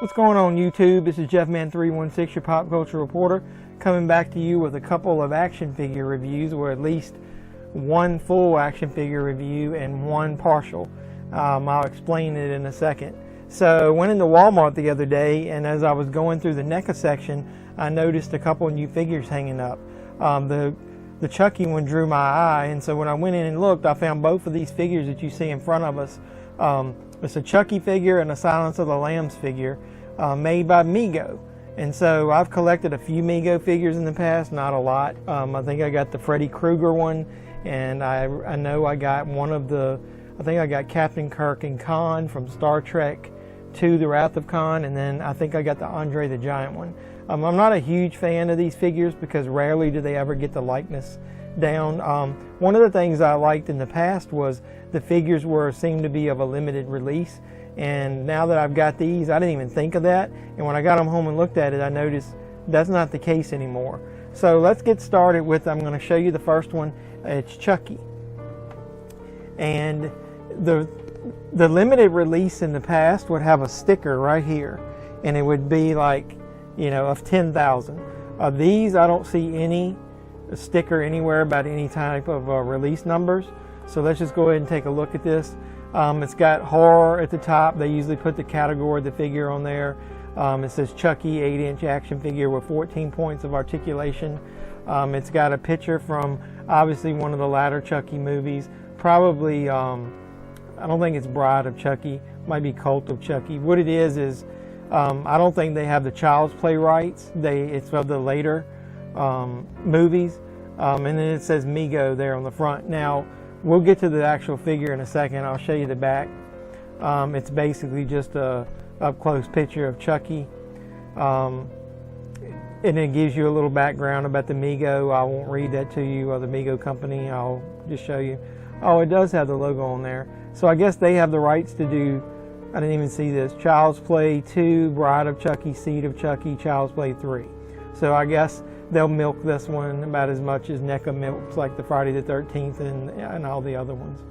What's going on YouTube? This is JeffMan316, your pop culture reporter, coming back to you with a couple of action figure reviews, or at least one full action figure review and one partial. I'll explain it in a second. So I went into Walmart the other day, and as I was going through the NECA section, I noticed a couple of new figures hanging up. The Chucky one drew my eye, and so when I went in and looked, I found both of these figures that you see in front of us. It's a Chucky figure and a Silence of the Lambs figure made by MEGO. And so I've collected a few MEGO figures in the past, not a lot. I think I got the Freddy Krueger one, and I know I got one of the, I think I got Captain Kirk and Khan from Star Trek II: The Wrath of Khan, and then I think I got the Andre the Giant one. I'm not a huge fan of these figures because rarely do they ever get the likeness down. One of the things I liked in the past was the figures seemed to be of a limited release, and now that I've got these, I didn't even think of that, and when I got them home and looked at it, I noticed that's not the case anymore. So let's get started with, I'm going to show you the first one. It's Chucky, and the limited release in the past would have a sticker right here, and it would be like, you know, of 10,000. These, I don't see any sticker anywhere about any type of release numbers. So let's just go ahead and take a look at this. It's got horror at the top. They usually put the category of the figure on there. It says Chucky 8-inch action figure with 14 points of articulation. It's got a picture from obviously one of the latter Chucky movies. Probably, I don't think it's Bride of Chucky. It might be Cult of Chucky. What it is I don't think they have the Child's Play rights. It's of the later movies. And then it says MEGO there on the front. Now, we'll get to the actual figure in a second. I'll show you the back. It's basically just a up-close picture of Chucky. And it gives you a little background about the MEGO. I won't read that to you, or the MEGO company. I'll just show you. Oh, it does have the logo on there. So I guess they have the rights to do, I didn't even see this, Child's Play 2, Bride of Chucky, Seed of Chucky, Child's Play 3. So I guess they'll milk this one about as much as NECA milks like the Friday the 13th and all the other ones.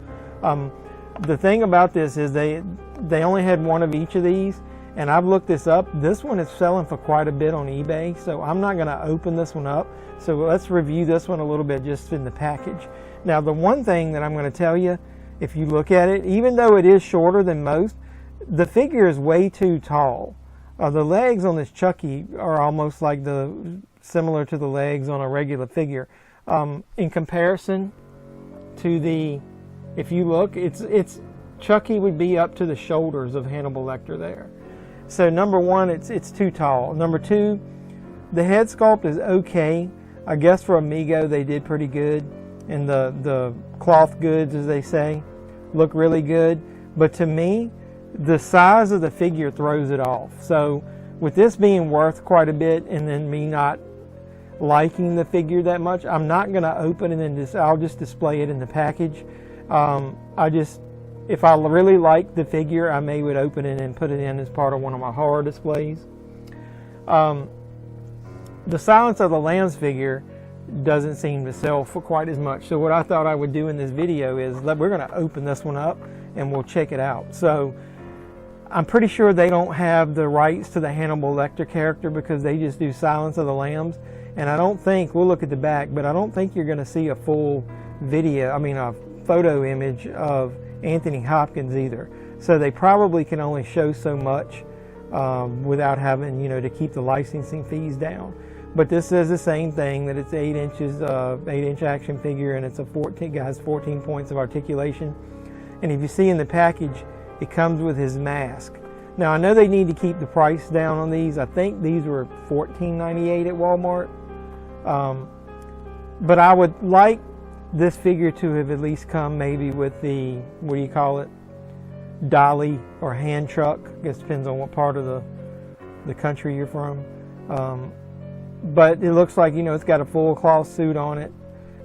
The thing about this is they only had one of each of these, and I've looked this up. This one is selling for quite a bit on eBay, so I'm not going to open this one up. So let's review this one a little bit just in the package. Now, the one thing that I'm going to tell you, if you look at it, even though it is shorter than most, the figure is way too tall. The legs on this Chucky are almost like similar to the legs on a regular figure. In comparison to the, if you look, it's Chucky would be up to the shoulders of Hannibal Lecter there. So number one, it's too tall. Number two, the head sculpt is okay. I guess for a MEGO they did pretty good, and the cloth goods, as they say, look really good. But to me, the size of the figure throws it off. So with this being worth quite a bit, and then me not liking the figure that much, I'm not going to open it, and I'll just display it in the package. If I really like the figure, I would open it and put it in as part of one of my horror displays. The Silence of the Lambs figure doesn't seem to sell for quite as much. So what I thought I would do in this video is we're going to open this one up and we'll check it out. So I'm pretty sure they don't have the rights to the Hannibal Lecter character because they just do Silence of the Lambs. And I don't think, we'll look at the back, but I don't think you're going to see a full video, a photo image of Anthony Hopkins either. So they probably can only show so much without having, to keep the licensing fees down. But this says the same thing, that it's 8 inches, 8-inch action figure, and it's has 14 points of articulation. And if you see in the package, it comes with his mask. Now, I know they need to keep the price down on these. I think these were $14.98 at Walmart. But I would like this figure to have at least come maybe with the, what do you call it, dolly or hand truck. I guess it depends on what part of the country you're from. But it looks like, it's got a full cloth suit on it.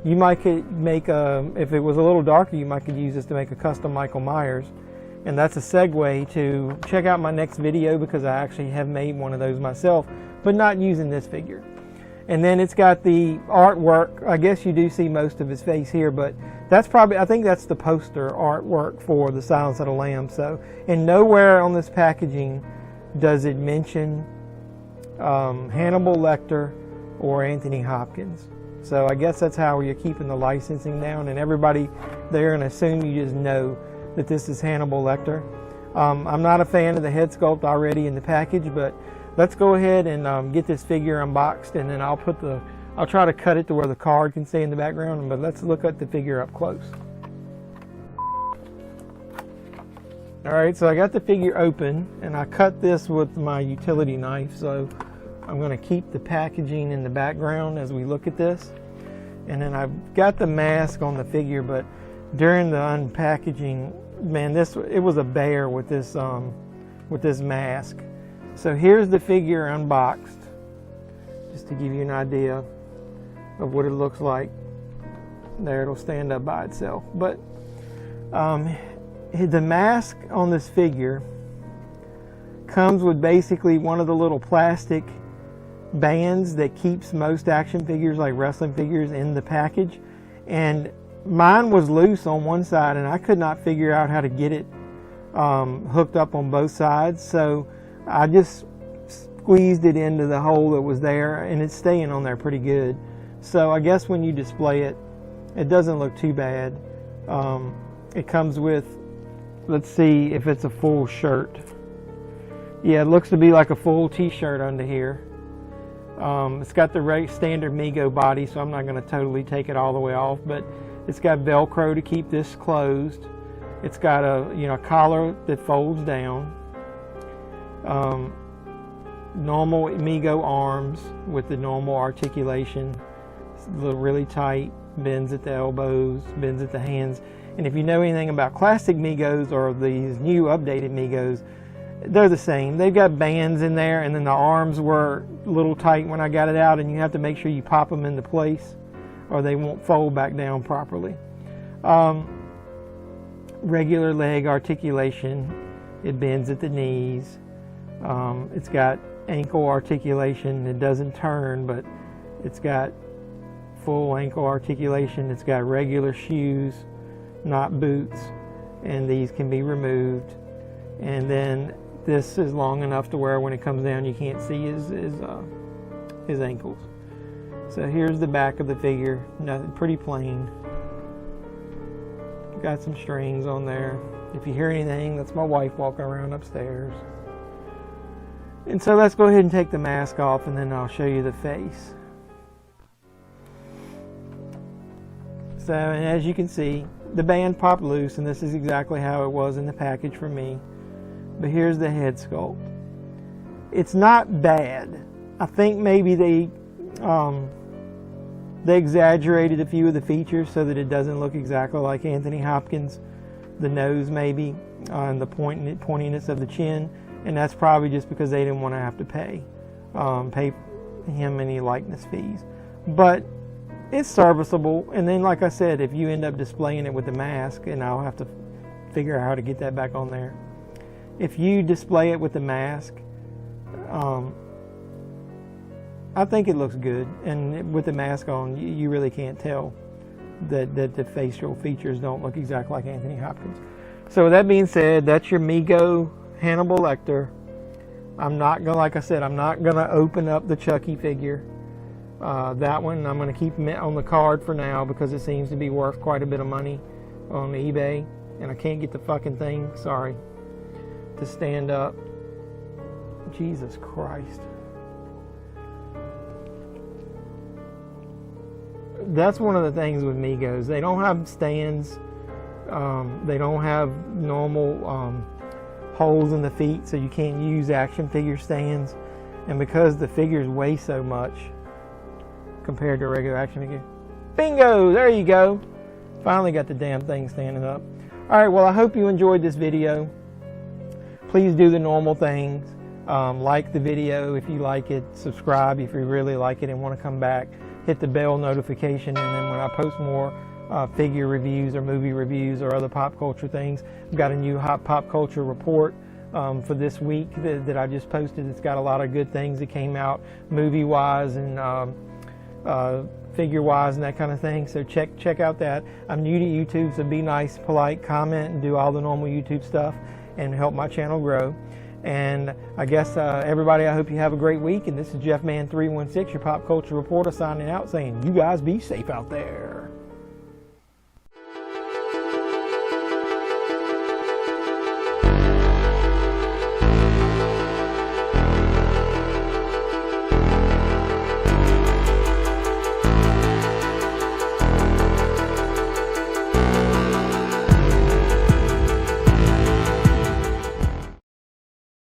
You might could make if it was a little darker, you might could use this to make a custom Michael Myers. And that's a segue to check out my next video, because I actually have made one of those myself, but not using this figure. And then it's got the artwork. I guess you do see most of his face here, but that's probably, I think that's the poster artwork for the Silence of the Lambs. So, and nowhere on this packaging does it mention Hannibal Lecter or Anthony Hopkins. So I guess that's how you're keeping the licensing down, and everybody, they're going to assume you just know that this is Hannibal Lecter. I'm not a fan of the head sculpt already in the package, but let's go ahead and get this figure unboxed, and then I'll try to cut it to where the card can stay in the background, but let's look at the figure up close. Alright, so I got the figure open, and I cut this with my utility knife, so I'm going to keep the packaging in the background as we look at this. And then I've got the mask on the figure, but during the unpackaging, man, it was a bear with this mask. So here's the figure unboxed, just to give you an idea of what it looks like. There, it'll stand up by itself. But the mask on this figure comes with basically one of the little plastic bands that keeps most action figures, like wrestling figures, in the package. And mine was loose on one side, and I could not figure out how to get it hooked up on both sides. So I just squeezed it into the hole that was there, and it's staying on there pretty good. So I guess when you display it, it doesn't look too bad. It comes with, let's see if it's a full shirt. Yeah, it looks to be like a full t-shirt under here. It's got the standard MEGO body, so I'm not going to totally take it all the way off, but it's got Velcro to keep this closed. It's got a collar that folds down. Normal MEGO arms with the normal articulation. It's really tight, bends at the elbows, bends at the hands. And if you know anything about classic MEGOs or these new updated MEGOs, they're the same. They've got bands in there, and then the arms were a little tight when I got it out, and you have to make sure you pop them into place or they won't fold back down properly. Regular leg articulation. It bends at the knees. It's got ankle articulation. It doesn't turn, but it's got full ankle articulation. It's got regular shoes, not boots, and these can be removed. And then this is long enough to where when it comes down you can't see his ankles. So here's the back of the figure. Nothing, pretty plain. Got some strings on there. If you hear anything, that's my wife walking around upstairs. And so let's go ahead and take the mask off, and then I'll show you the face. So, and as you can see, the band popped loose, and this is exactly how it was in the package for me. But here's the head sculpt. It's not bad. I think maybe they exaggerated a few of the features so that it doesn't look exactly like Anthony Hopkins. The nose maybe, and the pointiness of the chin, and that's probably just because they didn't want to have to pay him any likeness fees. But it's serviceable. And then, like I said, if you end up displaying it with the mask, and I'll have to figure out how to get that back on there. If you display it with the mask, I think it looks good. And with the mask on, you really can't tell that the facial features don't look exactly like Anthony Hopkins. So with that being said, that's your MEGO Hannibal Lecter. I'm not gonna, like I said, I'm not gonna open up the Chucky figure. That one I'm gonna keep on the card for now because it seems to be worth quite a bit of money on eBay, and I can't get the fucking thing, sorry, to stand up. Jesus Christ. That's one of the things with MEGOs. They don't have stands. They don't have normal holes in the feet, so you can't use action figure stands. And because the figures weigh so much compared to a regular action figure, bingo, there you go. Finally got the damn thing standing up. Alright, well, I hope you enjoyed this video. Please do the normal things. Like the video if you like it. Subscribe if you really like it and want to come back. Hit the bell notification, and then when I post more, figure reviews or movie reviews or other pop culture things. I've got a new hot pop culture report for this week that I just posted. It's got a lot of good things that came out movie wise and figure wise and that kind of thing. So check out that. I'm new to YouTube, so be nice, polite, comment, and do all the normal YouTube stuff and help my channel grow. And I guess everybody, I hope you have a great week. And this is Jeff Man 316, your pop culture reporter, signing out saying you guys be safe out there.